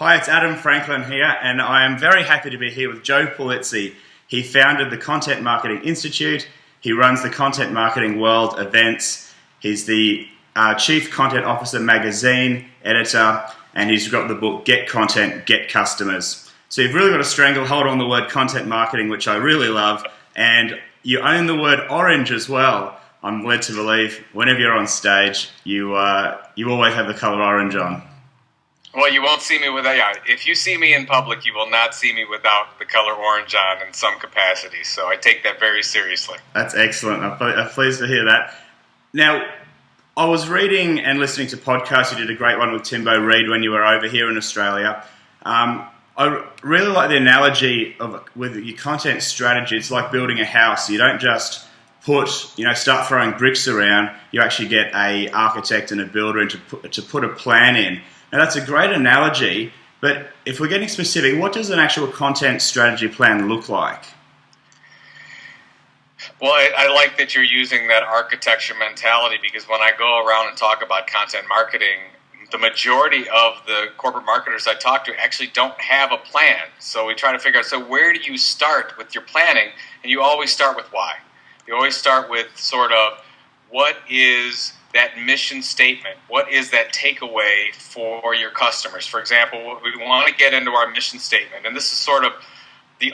Hi, it's Adam Franklin here, and I am very happy to be here with Joe Pulizzi. He founded the Content Marketing Institute. He runs the Content Marketing World events. He's the Chief Content Officer magazine editor, and he's got the book Get Content, Get Customers. So you've really got a stranglehold on the word content marketing, which I really love, and you own the word orange as well. I'm led to believe whenever you're on stage, you always have the color orange on. Well, you won't see me without. If you see me in public, you will not see me without the color orange on in some capacity. So I take that very seriously. That's excellent. I'm pleased to hear that. Now, I was reading and listening to podcasts. You did a great one with Timbo Reid when you were over here in Australia. I really like the analogy of with your content strategy. It's like building a house. You don't just start throwing bricks around. You actually get a architect and a builder in to put a plan in. Now, that's a great analogy, but if we're getting specific, what does an actual content strategy plan look like? Well, I like that you're using that architecture mentality, because when I go around and talk about content marketing, the majority of the corporate marketers I talk to actually don't have a plan. So we try to figure out, so where do you start with your planning? And you always start with why. You always start with sort of what is that mission statement? What is that takeaway for your customers? For example, we want to get into our mission statement, and this is sort of the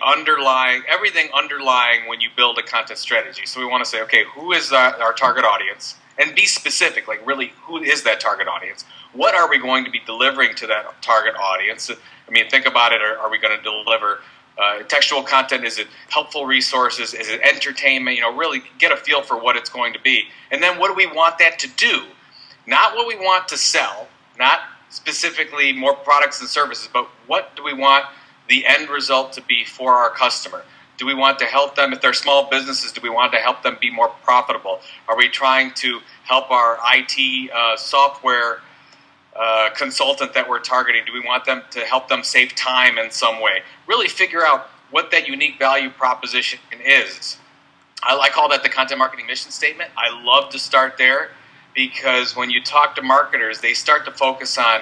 everything underlying when you build a content strategy. So we want to say, okay, who is our target audience? And be specific, like really, who is that target audience? What are we going to be delivering to that target audience? I mean, think about it. Are we going to deliver textual content? Is it helpful resources? Is it entertainment? Really get a feel for what it's going to be. And then what do we want that to do? Not what we want to sell, not specifically more products and services, but what do we want the end result to be for our customer? Do we want to help them, if they're small businesses, do we want to help them be more profitable? Are we trying to help our IT software consultant that we're targeting? Do we want them to help them save time in some way? Really figure out what that unique value proposition is. I call that the content marketing mission statement. I love to start there, because when you talk to marketers, they start to focus on,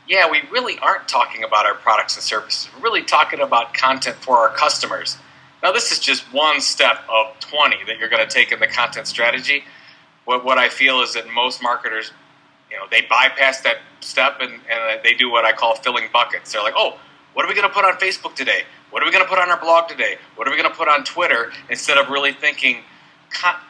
yeah, we really aren't talking about our products and services. We're really talking about content for our customers. Now, this is just one step of 20 that you're going to take in the content strategy. What I feel is that most marketers, they bypass that step and they do what I call filling buckets. They're like, oh, what are we going to put on Facebook today? What are we going to put on our blog today? What are we going to put on Twitter? Instead of really thinking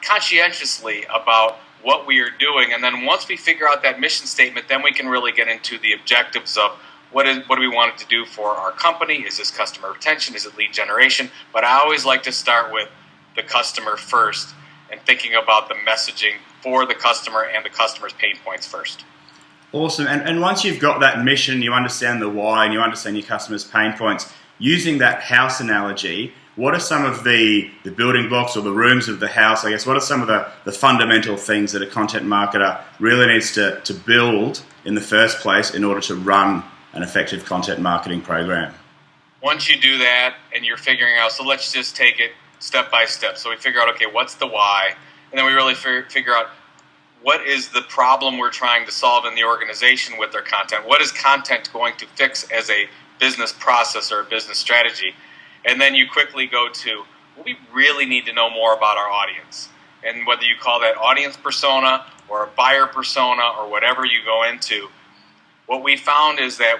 conscientiously about what we are doing. And then once we figure out that mission statement, then we can really get into the objectives of what do we want it to do for our company? Is this customer retention? Is it lead generation? But I always like to start with the customer first and thinking about the messaging for the customer and the customer's pain points first. Awesome. And once you've got that mission, you understand the why, and you understand your customer's pain points, using that house analogy, what are some of the building blocks or the rooms of the house? I guess, what are some of the fundamental things that a content marketer really needs to build in the first place in order to run an effective content marketing program? Once you do that and you're figuring out, so let's just take it step by step. So we figure out, okay, what's the why? And then we really figure out what is the problem we're trying to solve in the organization with their content. What is content going to fix as a business process or a business strategy? And then you quickly go to, well, we really need to know more about our audience. And whether you call that audience persona or a buyer persona or whatever you go into, what we found is that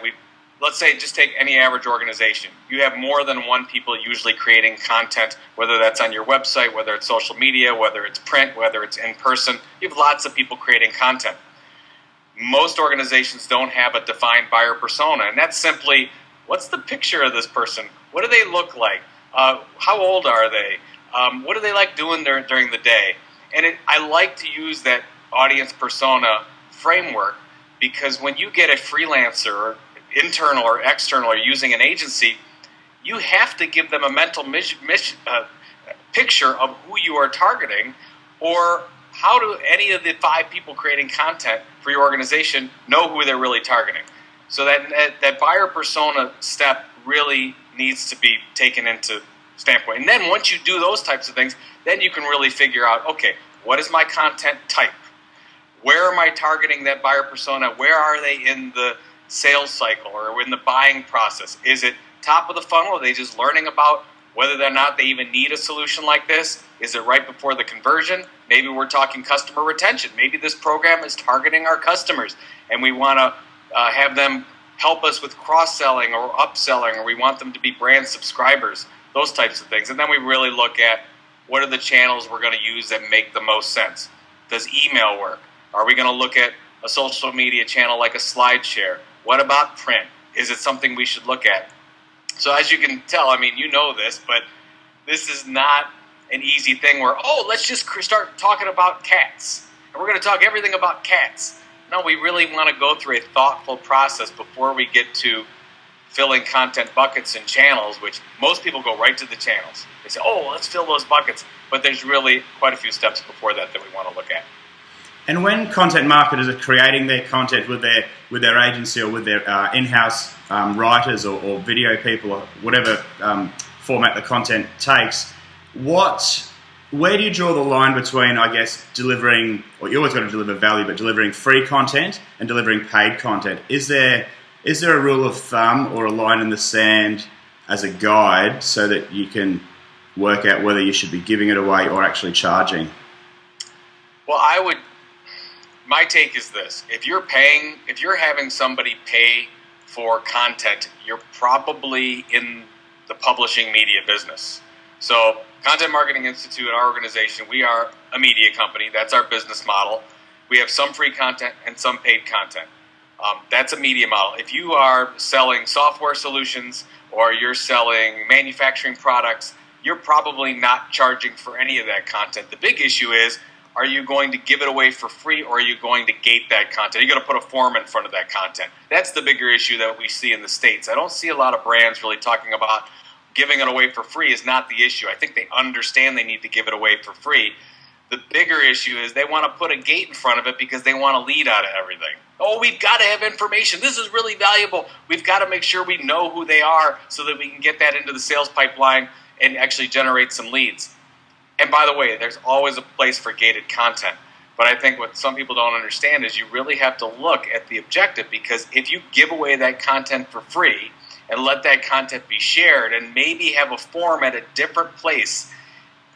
let's say just take any average organization. You have more than one people usually creating content, whether that's on your website, whether it's social media, whether it's print, whether it's in person. You have lots of people creating content. Most organizations don't have a defined buyer persona, and that's simply, what's the picture of this person? What do they look like? How old are they? What do they like doing during the day? And I like to use that audience persona framework, because when you get a freelancer, or internal or external, or using an agency, you have to give them a mental picture of who you are targeting, or how do any of the 5 people creating content for your organization know who they're really targeting? So that buyer persona step really needs to be taken into standpoint. And then once you do those types of things, then you can really figure out, okay, what is my content type? Where am I targeting that buyer persona? Where are they in the sales cycle or in the buying process? Is it top of the funnel? Are they just learning about whether or not they even need a solution like this? Is it right before the conversion? Maybe we're talking customer retention. Maybe this program is targeting our customers and we want to have them help us with cross-selling or upselling, or we want them to be brand subscribers, those types of things. And then we really look at what are the channels we're going to use that make the most sense. Does email work? Are we going to look at a social media channel like a SlideShare? What about print? Is it something we should look at? So as you can tell, I mean, you know this, but this is not an easy thing where, let's just start talking about cats. And we're going to talk everything about cats. No, we really want to go through a thoughtful process before we get to filling content buckets and channels, which most people go right to the channels. They say, let's fill those buckets. But there's really quite a few steps before that we want to look at. And when content marketers are creating their content with their agency or with their in-house writers or video people or whatever format the content takes, where do you draw the line between, I guess, delivering, or you always got to deliver value, but delivering free content and delivering paid content? Is there a rule of thumb or a line in the sand as a guide so that you can work out whether you should be giving it away or actually charging? Well, my take is this. If you're having somebody pay for content, you're probably in the publishing media business. So Content Marketing Institute, our organization, we are a media company. That's our business model. We have some free content and some paid content. That's a media model. If you are selling software solutions or you're selling manufacturing products, you're probably not charging for any of that content. The big issue is, are you going to give it away for free or are you going to gate that content? Are you going to put a form in front of that content? That's the bigger issue that we see in the States. I don't see a lot of brands really talking about giving it away for free is not the issue. I think they understand they need to give it away for free. The bigger issue is they want to put a gate in front of it because they want to lead out of everything. We've got to have information. This is really valuable. We've got to make sure we know who they are so that we can get that into the sales pipeline and actually generate some leads. And by the way, there's always a place for gated content. But I think what some people don't understand is you really have to look at the objective, because if you give away that content for free and let that content be shared and maybe have a form at a different place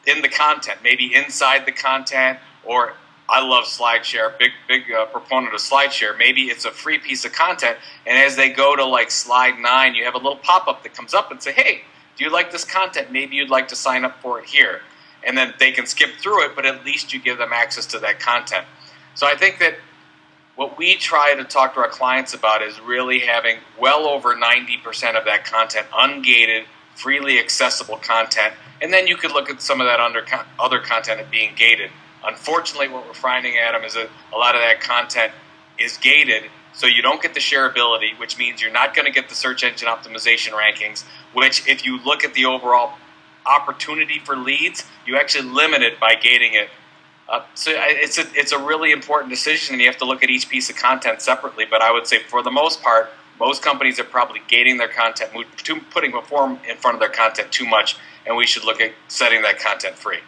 in the content, maybe inside the content, or I love SlideShare, big proponent of SlideShare. Maybe it's a free piece of content, and as they go to like slide 9, you have a little pop-up that comes up and say, hey, do you like this content? Maybe you'd like to sign up for it here. And then they can skip through it, but at least you give them access to that content. So I think that what we try to talk to our clients about is really having well over 90% of that content ungated, freely accessible content. And then you could look at some of that other content being gated. Unfortunately, what we're finding, Adam, is that a lot of that content is gated, so you don't get the shareability, which means you're not going to get the search engine optimization rankings, which if you look at the overall opportunity for leads, you actually limit it by gating it. So it's a really important decision, and you have to look at each piece of content separately. But I would say for the most part, most companies are probably gating their content, putting a form in front of their content too much, and we should look at setting that content free.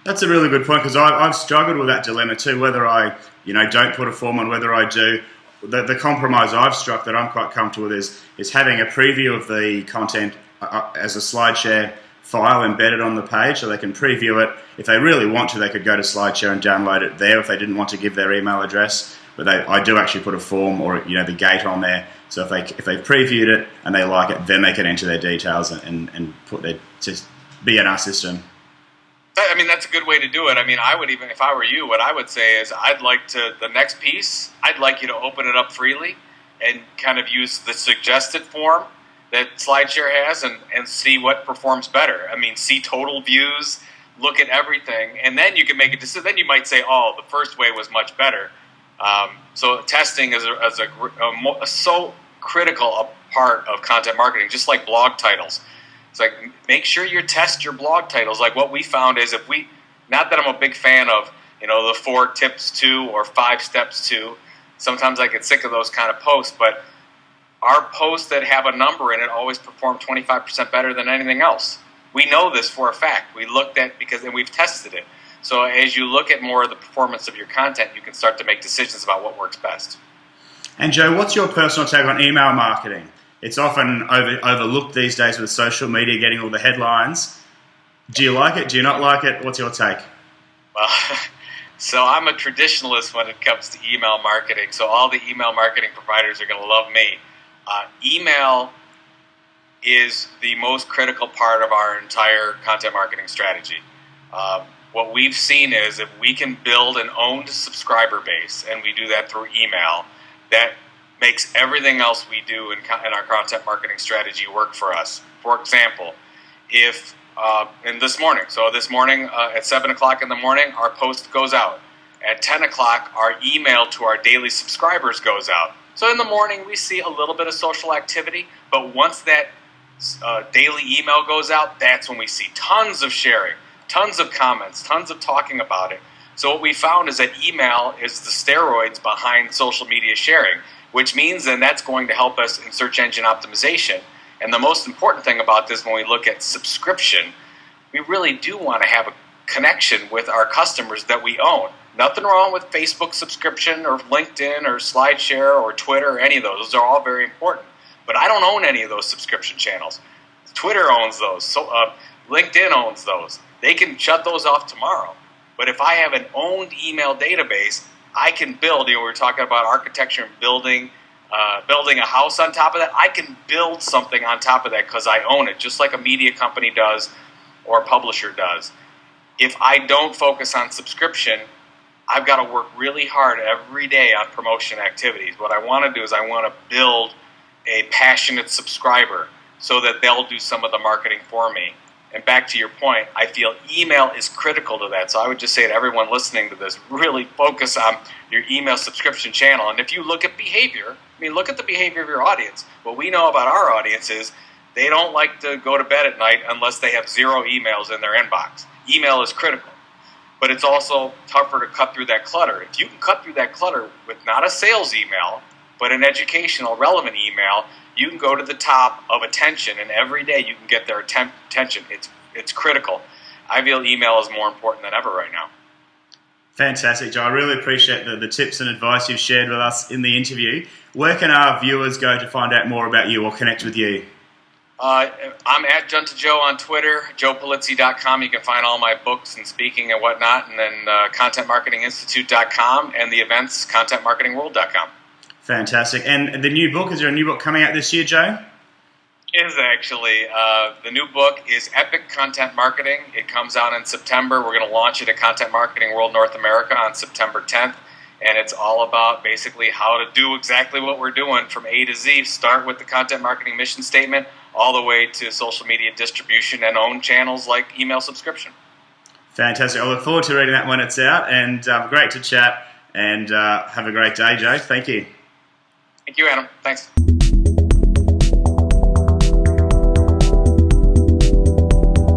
That's a really good point, because I've struggled with that dilemma too, whether I don't put a form on, whether I do. The compromise I've struck that I'm quite comfortable with is having a preview of the content as a SlideShare file embedded on the page, so they can preview it. If they really want to, they could go to SlideShare and download it there if they didn't want to give their email address. But I do actually put a form or the gate on there, so if they previewed it and they like it, then they can enter their details and put their to be in our system. I mean, that's a good way to do it. I mean, I would even, if I were you, what I would say is the next piece, I'd like you to open it up freely and kind of use the suggested form that SlideShare has and see what performs better. I mean, see total views, look at everything, and then you can make a decision. Then you might say, the first way was much better. So testing is so critical a part of content marketing, just like blog titles. It's like, make sure you test your blog titles. Like what we found is not that I'm a big fan of, the 4 tips to or 5 steps to. Sometimes I get sick of those kind of posts, but our posts that have a number in it always perform 25% better than anything else. We know this for a fact. We looked at and we've tested it. So as you look at more of the performance of your content, you can start to make decisions about what works best. And Joe, what's your personal take on email marketing? It's often overlooked these days with social media getting all the headlines. Do you like it? Do you not like it? What's your take? Well, so I'm a traditionalist when it comes to email marketing. So all the email marketing providers are going to love me. Email is the most critical part of our entire content marketing strategy. What we've seen is if we can build an owned subscriber base, and we do that through email, that makes everything else we do in our content marketing strategy work for us. For example, if this morning at 7 o'clock in the morning, our post goes out. At 10 o'clock, our email to our daily subscribers goes out. So in the morning, we see a little bit of social activity, but once that daily email goes out, that's when we see tons of sharing, tons of comments, tons of talking about it. So what we found is that email is the steroids behind social media sharing, which means then that's going to help us in search engine optimization. And the most important thing about this when we look at subscription, we really do want to have a connection with our customers that we own. Nothing wrong with Facebook subscription or LinkedIn or SlideShare or Twitter or any of those. Those are all very important. But I don't own any of those subscription channels. Twitter owns those. So LinkedIn owns those. They can shut those off tomorrow. But if I have an owned email database, I can build, we were talking about architecture and building a house on top of that. I can build something on top of that because I own it, just like a media company does or a publisher does. If I don't focus on subscription, I've got to work really hard every day on promotion activities. What I want to do is I want to build a passionate subscriber so that they'll do some of the marketing for me. And back to your point, I feel email is critical to that. So I would just say to everyone listening to this, really focus on your email subscription channel. And if you look at behavior, look at the behavior of your audience. What we know about our audience is they don't like to go to bed at night unless they have 0 emails in their inbox. Email is critical. But it's also tougher to cut through that clutter. If you can cut through that clutter with not a sales email, but an educational, relevant email, you can go to the top of attention, and every day you can get their attention. It's critical. I feel email is more important than ever right now. Fantastic, Joe. I really appreciate the tips and advice you've shared with us in the interview. Where can our viewers go to find out more about you or connect with you? I'm at Junta on Twitter, joepulizzi.com. You can find all my books and speaking and whatnot, and then contentmarketinginstitute.com and the events, contentmarketingworld.com. Fantastic. And the new book, is there a new book coming out this year, Joe? Is actually. The new book is Epic Content Marketing. It comes out in September. We're going to launch it at Content Marketing World North America on September 10th. And it's all about basically how to do exactly what we're doing from A to Z. Start with the content marketing mission statement all the way to social media distribution and own channels like email subscription. Fantastic. I look forward to reading that when it's out. And great to chat. And have a great day, Joe. Thank you. Thank you, Adam. Thanks.